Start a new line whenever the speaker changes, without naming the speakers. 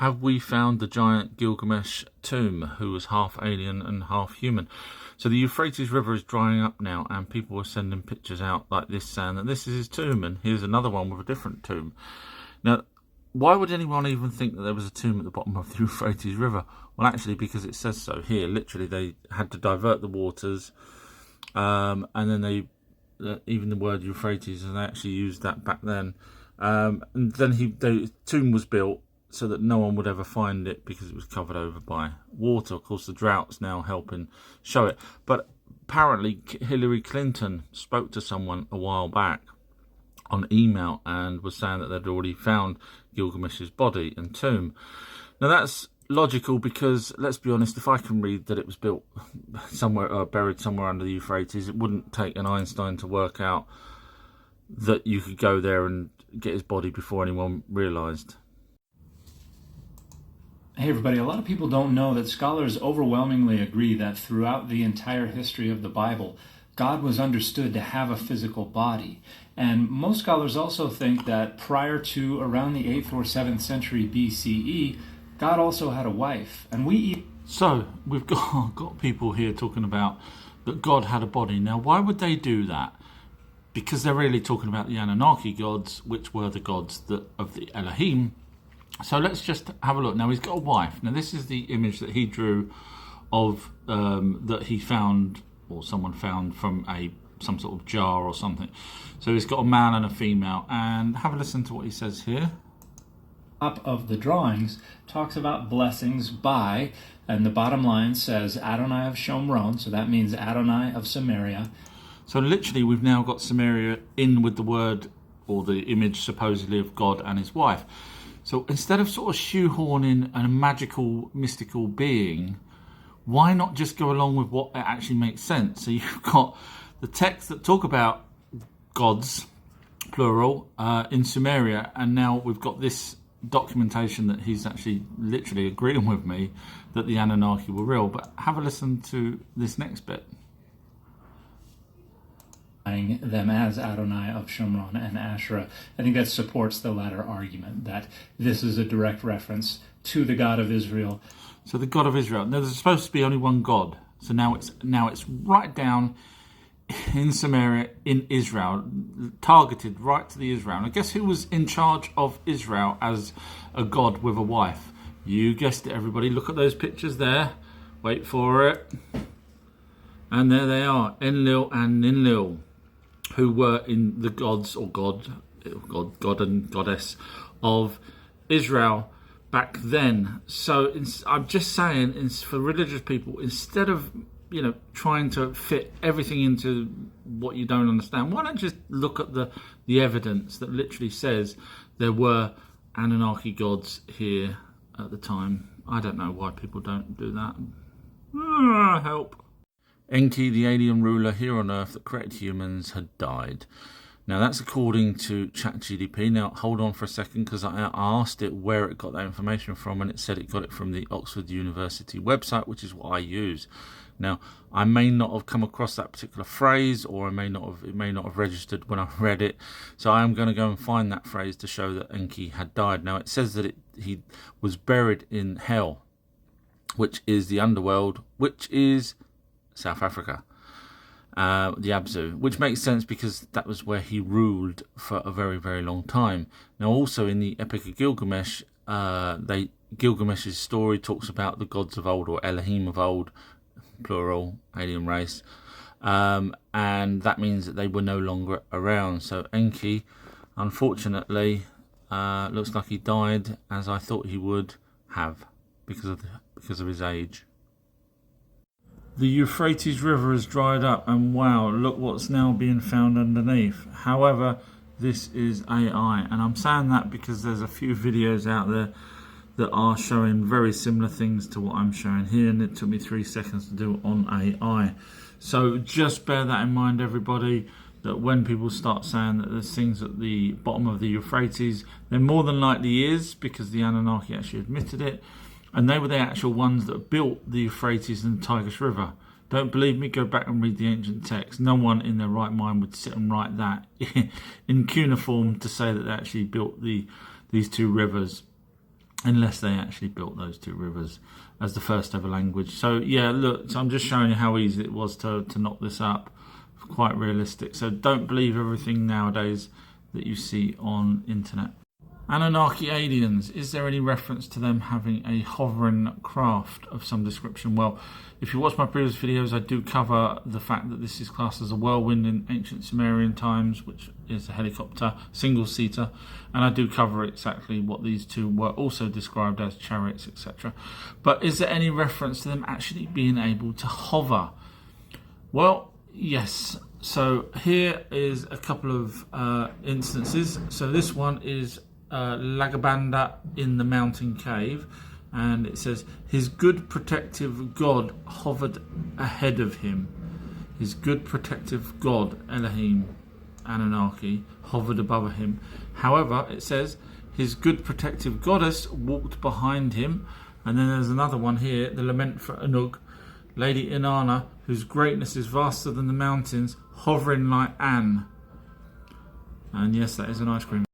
Have we found the giant Gilgamesh tomb, who was half alien and half human? So the Euphrates River is drying up now, and people are sending pictures out like this saying that this is his tomb, and here's another one with a different tomb. Now, why would anyone even think that there was a tomb at the bottom of the Euphrates River? Well, actually, because it says so here. Literally, they had to divert the waters, and then even the word Euphrates, and they actually used that back then. And then the tomb was built so that no one would ever find it because it was covered over by water. Of course, the drought's now helping show it. But apparently, Hillary Clinton spoke to someone a while back on email and was saying that they'd already found Gilgamesh's body and tomb. Now, that's logical because, let's be honest, if I can read that it was built somewhere, buried somewhere under the Euphrates, it wouldn't take an Einstein to work out that you could go there and get his body before anyone realised.
Hey everybody, a lot of people don't know that scholars overwhelmingly agree that throughout the entire history of the Bible, God was understood to have a physical body. And most scholars also think that prior to around the 8th or 7th century BCE, God also had a wife. And
So, we've got people here talking about that God had a body. Now, why would they do that? Because they're really talking about the Anunnaki gods, which were the gods of the Elohim. So let's just have a look. Now, he's got a wife. Now, this is the image that he drew of that he found, or someone found from some sort of jar or something. So he's got a male and a female. And have a listen to what he says here.
Top of the drawings talks about blessings by, and the bottom line says Adonai of Shomron, so that means Adonai of Samaria.
So literally, we've now got Samaria in with the word or the image supposedly of God and his wife. So instead of sort of shoehorning a magical, mystical being, why not just go along with what actually makes sense? So you've got the texts that talk about gods, plural, in Sumeria, and now we've got this documentation that he's actually literally agreeing with me that the Anunnaki were real. But have a listen to this next bit.
Them as Adonai of Shomron and Asherah. I think that supports the latter argument, that this is a direct reference to the God of Israel.
So the God of Israel. Now, there's supposed to be only one God. So now it's right down in Samaria, in Israel, targeted right to the Israel. And I guess who was in charge of Israel as a God with a wife? You guessed it, everybody. Look at those pictures there. Wait for it. And there they are, Enlil and Ninlil, who were in the gods or God and goddess of Israel back then. So I'm just saying, for religious people, instead of trying to fit everything into what you don't understand, why not just look at the evidence that literally says there were Anunnaki gods here at the time? I don't know why people don't do that. Help. Enki, the alien ruler here on Earth that created humans, had died. Now, that's according to ChatGPT. Now, hold on for a second, because I asked it where it got that information from, and it said it got it from the Oxford University website, which is what I use. Now, I may not have come across that particular phrase, or it may not have registered when I read it. So I am going to go and find that phrase to show that Enki had died. Now, it says that he was buried in hell, which is the underworld, which is South Africa, the Abzu, which makes sense because that was where he ruled for a very, very long time. Now, also in the Epic of Gilgamesh, Gilgamesh's story talks about the gods of old, or Elohim of old, plural, alien race, and that means that they were no longer around. So Enki, unfortunately, looks like he died as I thought he would have because of his age. The Euphrates River has dried up, and wow, look what's now being found underneath. However, this is AI, and I'm saying that because there's a few videos out there that are showing very similar things to what I'm showing here, and it took me 3 seconds to do it on AI. So just bear that in mind, everybody, that when people start saying that there's things at the bottom of the Euphrates, there more than likely is, because the Anunnaki actually admitted it. And they were the actual ones that built the Euphrates and the Tigris River. Don't believe me? Go back and read the ancient texts. No one in their right mind would sit and write that in cuneiform to say that they actually built these two rivers. unless they actually built those two rivers as the first ever language. So yeah, look, so I'm just showing you how easy it was to knock this up. Quite realistic. So don't believe everything nowadays that you see on internet. Anunnaki aliens, is there any reference to them having a hovering craft of some description? Well, if you watch my previous videos, I do cover the fact that this is classed as a whirlwind in ancient Sumerian times, which is a helicopter, single-seater, and I do cover exactly what these two were also described as, chariots, etc. But is there any reference to them actually being able to hover? Well, yes. So here is a couple of instances. So this one is Lagabanda in the mountain cave, and it says his good protective God hovered ahead of him. His good protective God, Elohim, Anunnaki, hovered above him. However, it says his good protective goddess walked behind him. And then there's another one here, the lament for Anug, Lady Inanna, whose greatness is vaster than the mountains, hovering like An. And yes, that is an ice cream.